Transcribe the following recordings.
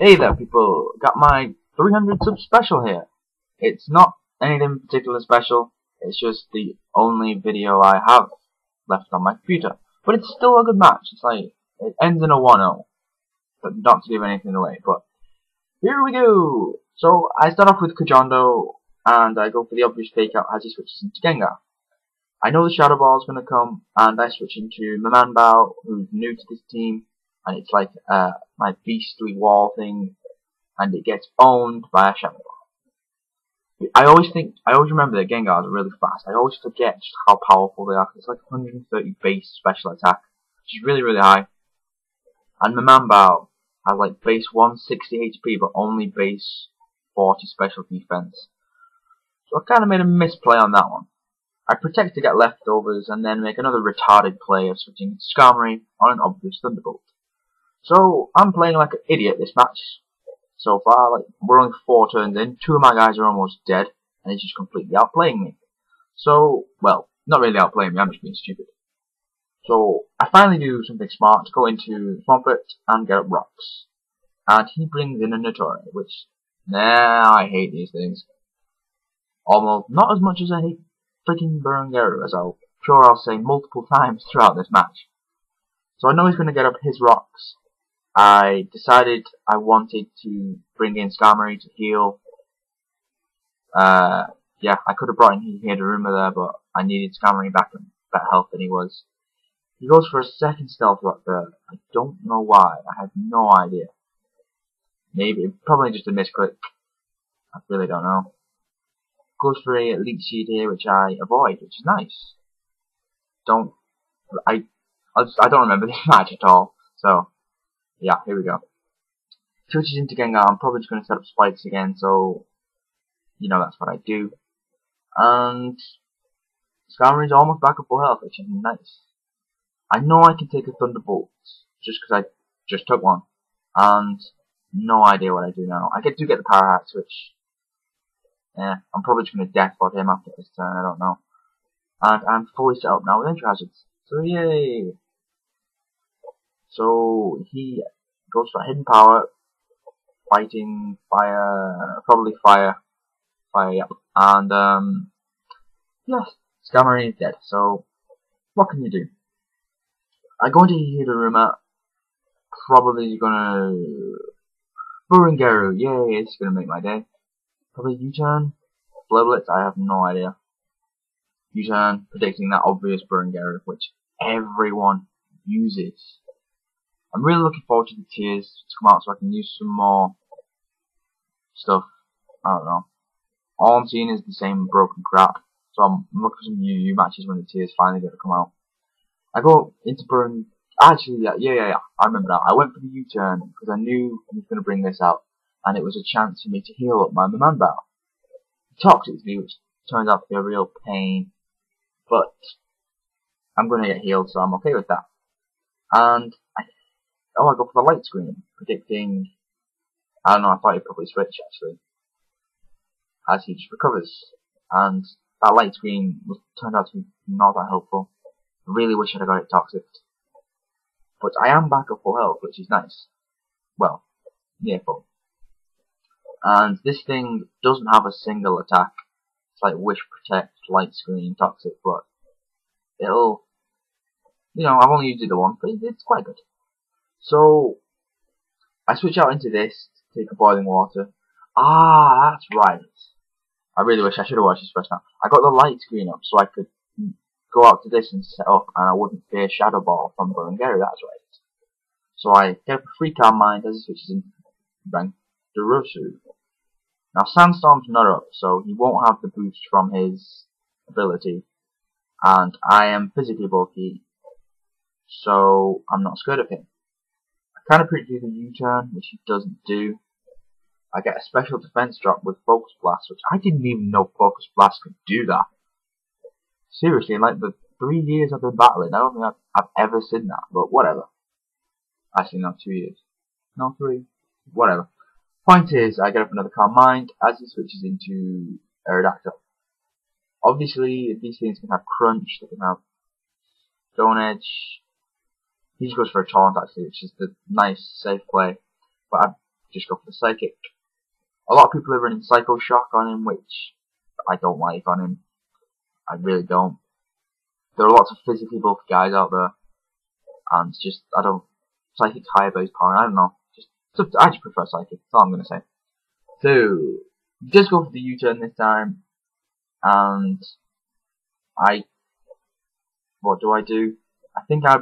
Hey there people, got my 300 sub special here. It's not anything particular special, it's just the only video I have left on my computer. But it's still a good match, it's like, it ends in a 1-0. But not to give anything away, but here we go! So, I start off with Kajondo, and I go for the obvious fake out as he switches into Gengar. I know the Shadow Ball is going to come, and I switch into Mamanbao, who's new to this team, and it's like my beastly wall thing, and it gets owned by a Shadow Ball. I always remember that Gengars are really fast. I always forget just how powerful they are. It's like 130 base special attack, which is really, really high. And Mamanbao has like base 160 HP, but only base 40 special defense. So I kind of made a misplay on that one. I protect to get leftovers, and then make another retarded play of switching Skarmory on an obvious Thunderbolt. So I'm playing like an idiot this match so far. Like, we're only 4 turns in, 2 of my guys are almost dead, and he's just completely outplaying me. So, well, not really outplaying me, I'm just being stupid. So I finally do something smart to go into Swampert and get up rocks. And he brings in a Nattorei, which, I hate these things. Almost not as much as I hate freaking burungeru, as I'll say multiple times throughout this match. So I know he's going to get up his rocks. I decided I wanted to bring in Skarmory to heal. Yeah, I could have brought in Daruma there, but I needed Skarmory back in better health than he was. He goes for a second stealth rock there. I don't know why. I have no idea. Maybe, probably just a misclick. I really don't know. Goes for a Leech Seed here, which I avoid, which is nice. I don't remember this match at all. So, yeah, here we go. Switches into Gengar. I'm probably just going to set up spikes again, so you know that's what I do. And Skarmory's almost back up full health, which is nice. I know I can take a Thunderbolt just because I just took one, and no idea what I do now. I do get the Power Hacks, which I'm probably just going to Death Rod him after this turn. I don't know. And I'm fully set up now with Entry Hazards. So yay! So he goes for Hidden Power, Fighting, Fire, probably Fire, yep. And yes, Skarmory is dead. So what can you do? I go into Daruma, probably gonna burungeru, yay! It's gonna make my day. Probably U-turn, Blow Blitz, I have no idea. U-turn, predicting that obvious burungeru, which everyone uses. I'm really looking forward to the tiers to come out so I can use some more stuff. I don't know. All I'm seeing is the same broken crap. So I'm looking for some UU matches when the tiers finally get to come out. I go into actually, yeah, I remember now. I went for the U-turn because I knew he was going to bring this out. And it was a chance for me to heal up my Mamanbao. He toxics me, which turns out to be a real pain. But I'm going to get healed, so I'm okay with that. And I go for the light screen, predicting, I don't know, I thought he'd probably switch actually, as he just recovers. And that light screen turned out to be not that helpful. I really wish I'd have got it toxic. But I am back at full health, which is nice. Well, near full. And this thing doesn't have a single attack. It's like Wish, Protect, Light Screen, Toxic, but it'll, I've only used it the once, but it's quite good. So, I switch out into this to take a Boiling Water. That's right. I really wish I should have watched this first now. I got the light screen up so I could go out to this and set up, and I wouldn't fear Shadow Ball from burungeru, that's right. So I get up a free Calm Mind as it switches into Burungeru. Now Sandstorm's not up, so he won't have the boost from his ability, and I am physically bulky, so I'm not scared of him. I kind of predicted the U-turn, which he doesn't do. I get a special defense drop with Focus Blast, which I didn't even know Focus Blast could do that. Seriously, in like the 3 years I've been battling, I don't think I've ever seen that, but whatever. Actually, not 2 years. No, 3. Whatever. Point is, I get up another Calm Mind as he switches into Aerodactyl. Obviously, these things can have Crunch, they can have Stone Edge. He just goes for a Taunt actually, which is the nice, safe play. But I just go for the psychic. A lot of people are running Psycho Shock on him, which I don't like on him. I really don't. There are lots of physically built guys out there, and just I don't psychic higher base power. I don't know. I just prefer psychic. That's all I'm gonna say. So just go for the U-turn this time, and what do? I think I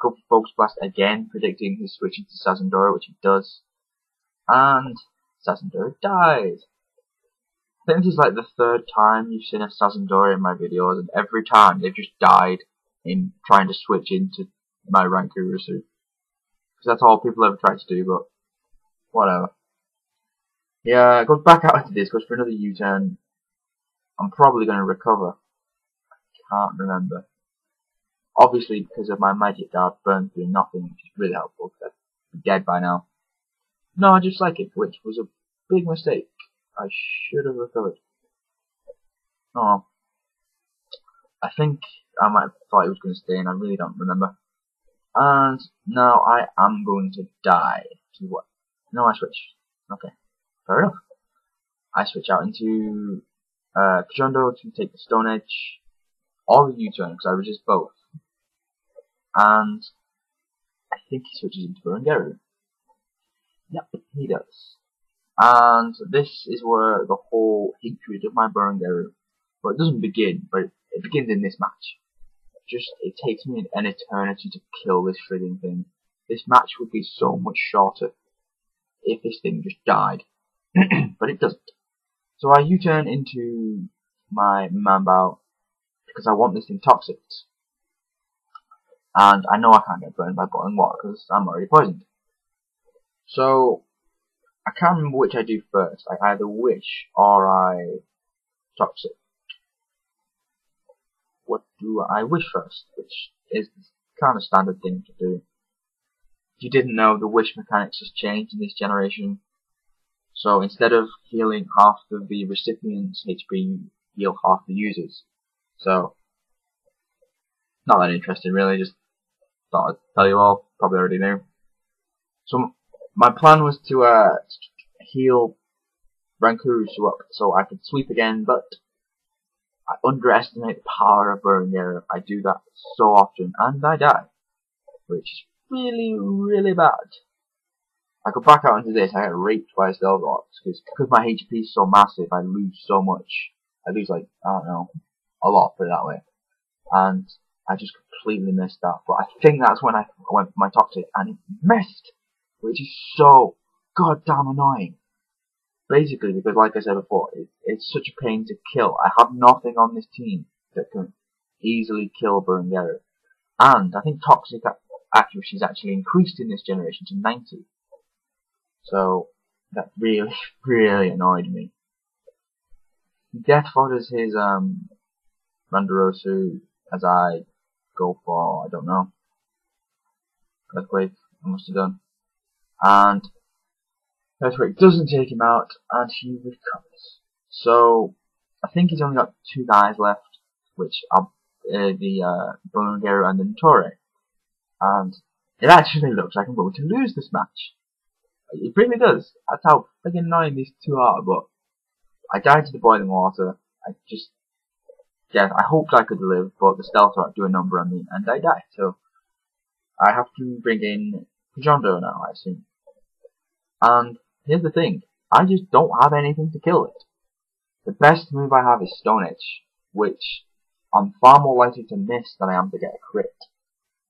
go for Focus Blast again, predicting his switching to Sazendora, which he does, and Sazendora dies. I think this is like the third time you've seen a Sazendora in my videos, and every time they've just died in trying to switch into my Rankurusu. Because that's all people ever try to do, but whatever. Yeah, goes back out into this, goes for another U-turn. I'm probably going to recover. I can't remember. Obviously, because of my magic dart, burns through nothing, which is really helpful, because I'd be dead by now. No, I just like it, which was a big mistake. I should have recovered. Oh, I think I might have thought it was going to stay, and I really don't remember. And now I am going to die. To what? No, I switch. Okay, fair enough. I switch out into Kajondo to take the Stone Edge, or the U-turn, because I resist both. And I think he switches into burungeru. Yep, he does. And this is where the whole hatred of my burungeru, well, it doesn't begin, but it begins in this match. It takes me an eternity to kill this frigging thing. This match would be so much shorter if this thing just died. But it doesn't. So I U-turn into my Manbao because I want this thing toxic. And I know I can't get burned by boiling water because I'm already poisoned. So I can't remember which I do first. I either wish or I toxic. What do I wish first? Which is kind of standard thing to do. If you didn't know, the wish mechanics has changed in this generation. So instead of healing half of the recipient's HP, you heal half the users. So not that interesting really, just thought I'd tell you all, probably already knew. So my plan was to heal Rankurusu up so I could sweep again, but I underestimate the power of burungeru. I do that so often, and I die, which is really, really bad. I go back out into this, I get raped by stealth rocks, because my HP is so massive, I lose so much. I lose like, I don't know, a lot, put it that way. And I just completely missed that, but I think that's when I went for my toxic, and it missed, which is so goddamn annoying. Basically, because like I said before, it's such a pain to kill. I have nothing on this team that can easily kill burungeru. And I think toxic accuracy is actually increased in this generation to 90. So that really, really annoyed me. Death foders his Randurosu as I go for, I don't know, Earthquake, I must have done. And Earthquake doesn't take him out, and he recovers. So I think he's only got 2 guys left, which are the burungeru and the nattorei. And it actually looks like I'm going to lose this match. It really does. That's how freaking annoying these two are, but I died to the boiling water. I hoped I could live, but the stealth rock do a number on me, and I die. So I have to bring in Kajondo now, I assume. And here's the thing, I just don't have anything to kill it. The best move I have is Stone Edge, which I'm far more likely to miss than I am to get a crit.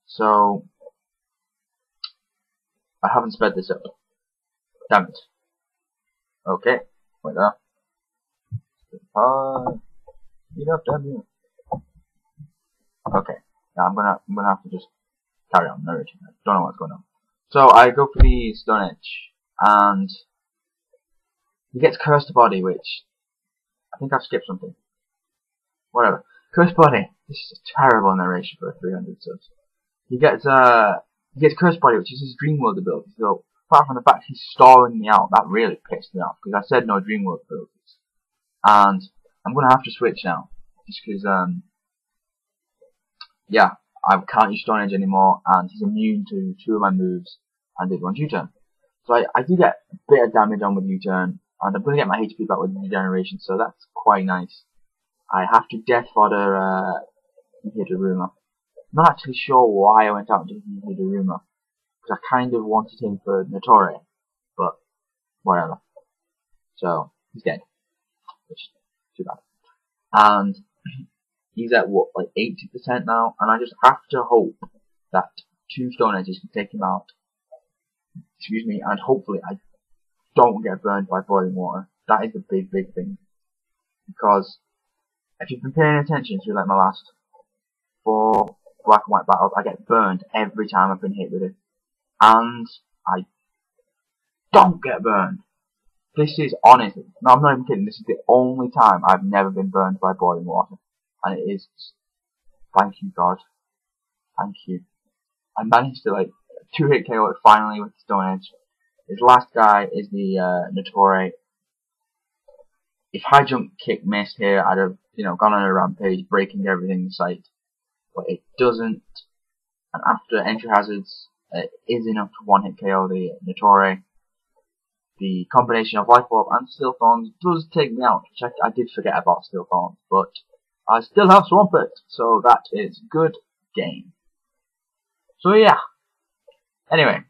So I haven't sped this up. Damn it. Okay, wait there. Speed up, damn you. Okay, now I'm gonna have to just carry on narrating. I don't know what's going on. So I go for the Stone Edge, and he gets Cursed Body, which I think I've skipped something. Whatever. Cursed Body. This is a terrible narration for 300 subs. He gets Cursed Body, which is his Dream World ability. So apart from the fact he's stalling me out, that really pissed me off because I said no Dream World abilities. And I'm gonna have to switch now, just because yeah, I can't use Stone Edge anymore, and he's immune to 2 of my moves, and did 1 U-turn. So I do get a bit of damage on with U-turn, and I'm going to get my HP back with regeneration, so that's quite nice. I have to death fodder Hiruma. Not actually sure why I went out to Hiruma, because I kind of wanted him for nattorei, but whatever. So he's dead, which is too bad. And he's at what, like 80% now, and I just have to hope that 2 stone edges can take him out. Excuse me, and hopefully I don't get burned by boiling water. That is the big thing. Because if you've been paying attention to like my last 4 black and white battles, I get burned every time I've been hit with it. And I don't get burned. This is honestly, no, I'm not even kidding, this is the only time I've never been burned by boiling water. And it is, thank you God. Thank you. I managed to like 2-hit KO it finally with the Stone Edge. His last guy is the nattorei. If high jump kick missed here, I'd have, gone on a rampage, breaking everything in sight. But it doesn't. And after entry hazards, it is enough to 1-hit KO the nattorei. The combination of Life Orb and Steel Thorns does take me out, which I did forget about Steel Thorns, but I still have Swamp It, so that is good game. So yeah. Anyway,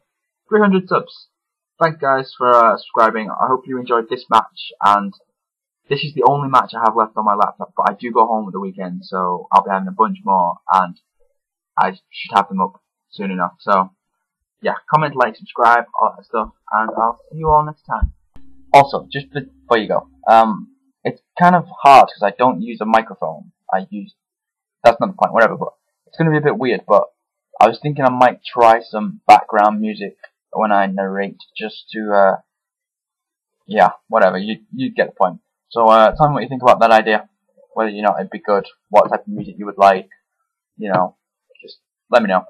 300 subs. Thanks guys for subscribing. I hope you enjoyed this match, and this is the only match I have left on my laptop, but I do go home at the weekend, so I'll be having a bunch more, and I should have them up soon enough. So yeah, comment, like, subscribe, all that stuff, and I'll see you all next time. Also, just before you go, it's kind of hard because I don't use a microphone. That's not the point, whatever, but it's going to be a bit weird, but I was thinking I might try some background music when I narrate, just to, yeah, whatever, you get the point. So, tell me what you think about that idea, whether it'd be good, what type of music you would like, just let me know.